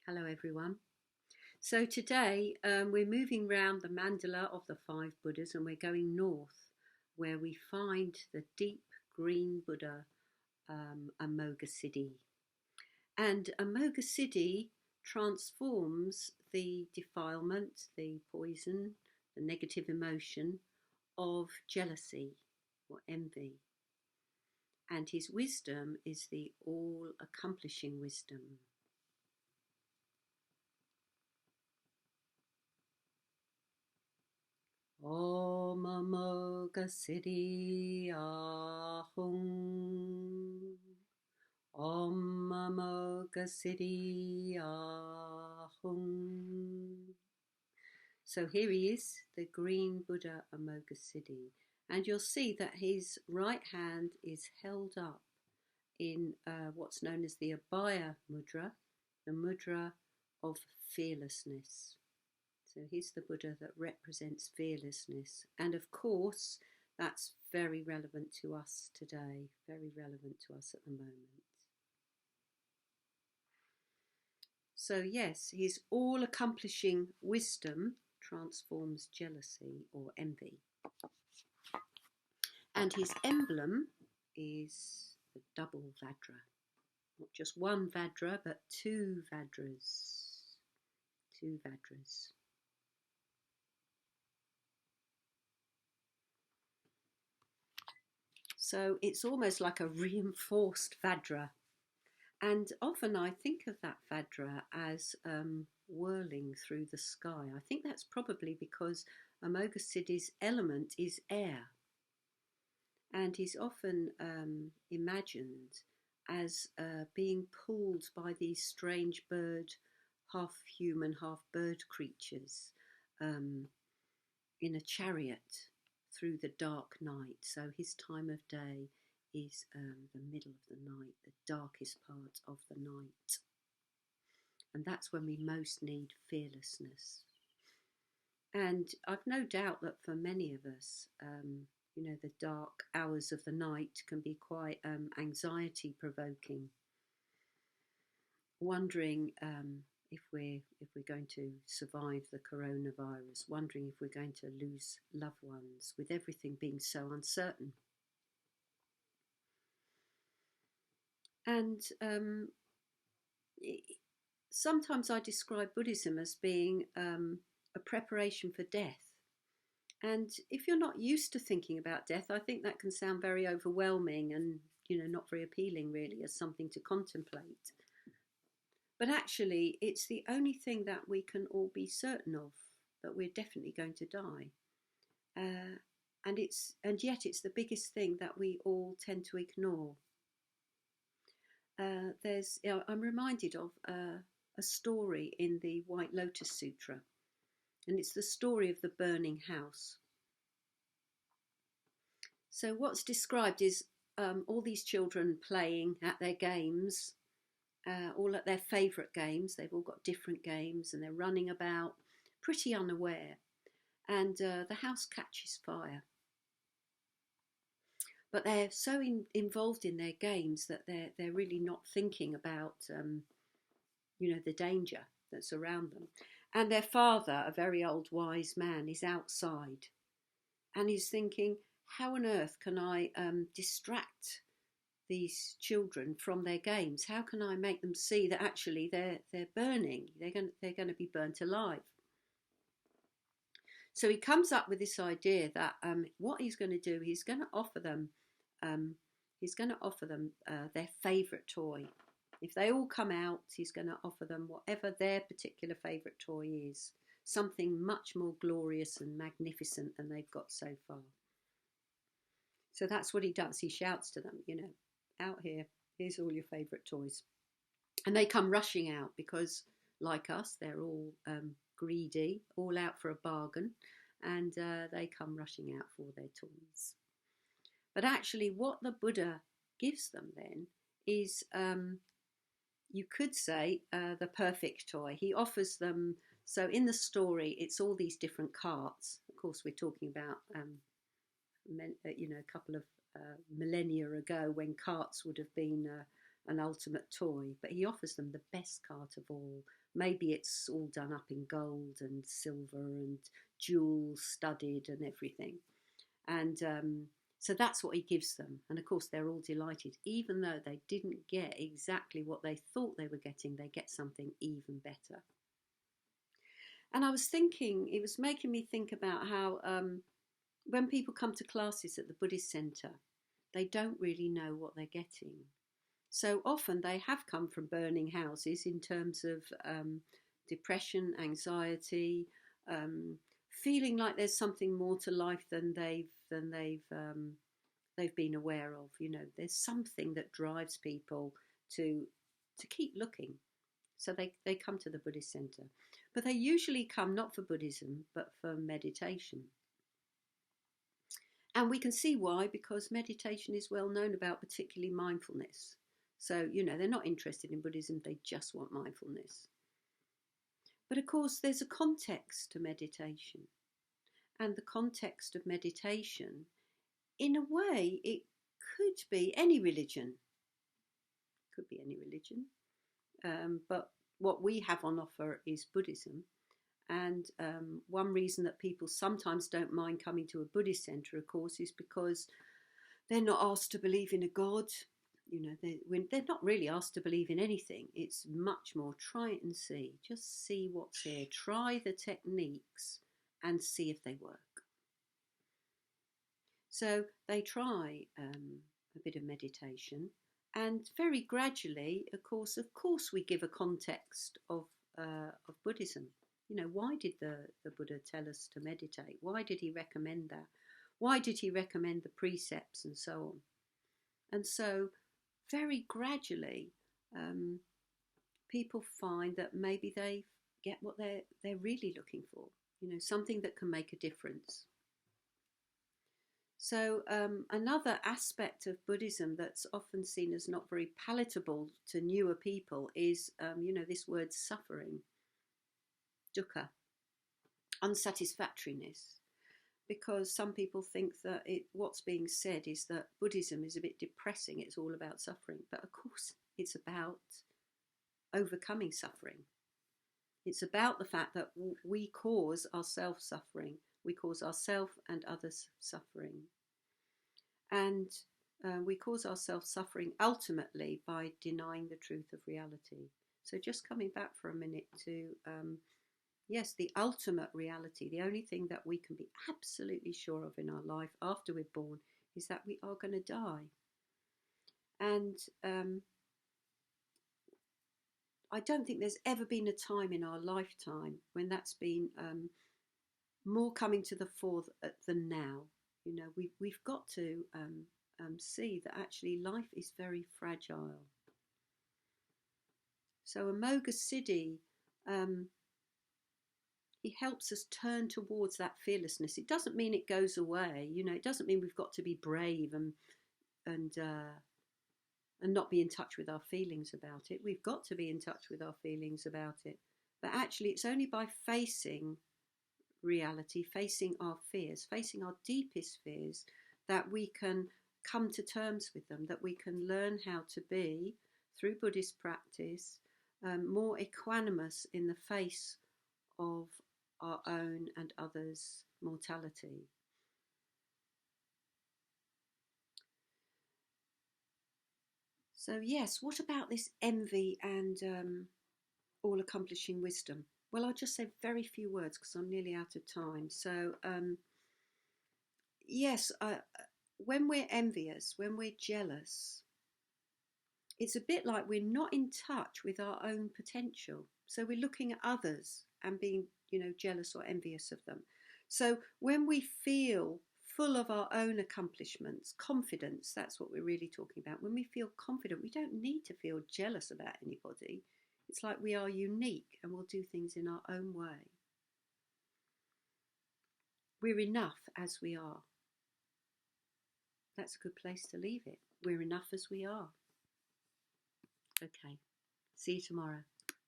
Hello everyone. So today we're moving round the mandala of the five Buddhas and we're going north where we find the deep green Buddha Amoghasiddhi. And Amoghasiddhi transforms the defilement, the poison, the negative emotion of jealousy or envy. And his wisdom is the all-accomplishing wisdom. Om Amoghasiddhi Ahung. Om Amoghasiddhi Ahung. So here he is, the green Buddha Amoghasiddhi. And you'll see that his right hand is held up in what's known as the abhaya mudra, the mudra of fearlessness. So he's the Buddha that represents fearlessness. And of course, that's very relevant to us today, very relevant to us at the moment. So yes, his all-accomplishing wisdom transforms jealousy or envy. And his emblem is the double Vajra. Not just one Vajra, but two Vajras. Two Vajras. So it's almost like a reinforced Vajra. And often I think of that Vajra as whirling through the sky. I think that's probably because Amoghasiddhi's element is air. And he's often imagined as being pulled by these strange bird, half human, half bird creatures in a chariot through the dark night. So his time of day is the middle of the night, the darkest part of the night. And that's when we most need fearlessness. And I've no doubt that for many of us, the dark hours of the night can be quite anxiety provoking. Wondering if we're going to survive the coronavirus, wondering if we're going to lose loved ones, with everything being so uncertain. And sometimes I describe Buddhism as being a preparation for death. And if you're not used to thinking about death, I think that can sound very overwhelming and, not very appealing really as something to contemplate. But actually, it's the only thing that we can all be certain of, that we're definitely going to die. And yet it's the biggest thing that we all tend to ignore. I'm reminded of a story in the White Lotus Sutra, and it's the story of the burning house. So what's described is all these children playing at their games, all at their favourite games. They've all got different games and they're running about pretty unaware, and the house catches fire. But they're so involved in their games that they're really not thinking about the danger that's around them. And their father, a very old wise man, is outside and he's thinking, how on earth can I distract these children from their games? How can I make them see that actually they're burning? They're going to be burnt alive. So he comes up with this idea that what he's going to do, he's going to offer them their favourite toy. If they all come out, he's going to offer them whatever their particular favourite toy is, something much more glorious and magnificent than they've got so far. So that's what he does. He shouts to them, out here, here's all your favourite toys. And they come rushing out because, like us, they're all greedy, all out for a bargain, and they come rushing out for their toys. But actually what the Buddha gives them then is, you could say, the perfect toy. He offers them, so in the story, it's all these different carts. Of course, we're talking about, a couple of millennia ago when carts would have been an ultimate toy, but he offers them the best cart of all. Maybe it's all done up in gold and silver and jewels studded and everything. And so that's what he gives them. And of course, they're all delighted. Even though they didn't get exactly what they thought they were getting, they get something even better. And I was thinking, it was making me think about how when people come to classes at the Buddhist Centre, they don't really know what they're getting. So often they have come from burning houses in terms of depression, anxiety, feeling like there's something more to life than they've been aware of. You know, there's something that drives people to keep looking. So they come to the Buddhist Centre, but they usually come not for Buddhism but for meditation. And we can see why, because meditation is well known about, particularly mindfulness. So, you know, they're not interested in Buddhism, they just want mindfulness. But of course, there's a context to meditation. And the context of meditation, in a way, it could be any religion. Could be any religion. But what we have on offer is Buddhism. And one reason that people sometimes don't mind coming to a Buddhist centre, of course, is because they're not asked to believe in a God. You know, they're not really asked to believe in anything. It's much more try it and see. Just see what's here. Try the techniques and see if they work. So they try a bit of meditation, and very gradually, of course, we give a context of Buddhism. You know, why did the Buddha tell us to meditate? Why did he recommend that? Why did he recommend the precepts and so on? And so very gradually, people find that maybe they get what they're really looking for, you know, something that can make a difference. So another aspect of Buddhism that's often seen as not very palatable to newer people is, you know, this word suffering, dukkha, unsatisfactoriness. Because some people think that what's being said is that Buddhism is a bit depressing, it's all about suffering. But of course, it's about overcoming suffering. It's about the fact that we cause ourselves suffering. We cause ourselves and others suffering. And we cause ourselves suffering ultimately by denying the truth of reality. So just coming back for a minute to... yes, the ultimate reality, the only thing that we can be absolutely sure of in our life after we're born is that we are going to die. And I don't think there's ever been a time in our lifetime when that's been more coming to the fore than now. You know, we've got to see that actually life is very fragile. So Amoghasiddhi, he helps us turn towards that fearlessness. It doesn't mean it goes away. You know, it doesn't mean we've got to be brave and not be in touch with our feelings about it. We've got to be in touch with our feelings about it. But actually, it's only by facing reality, facing our fears, facing our deepest fears, that we can come to terms with them, that we can learn how to be, through Buddhist practice, more equanimous in the face of our own and others' mortality. So yes, what about this envy and all-accomplishing wisdom? Well, I'll just say very few words because I'm nearly out of time. So yes, when we're envious, when we're jealous, it's a bit like we're not in touch with our own potential. So we're looking at others and being, you know, jealous or envious of them. So when we feel full of our own accomplishments, confidence, that's what we're really talking about. When we feel confident, we don't need to feel jealous about anybody. It's like we are unique and we'll do things in our own way. We're enough as we are. That's a good place to leave it. We're enough as we are. Okay, see you tomorrow.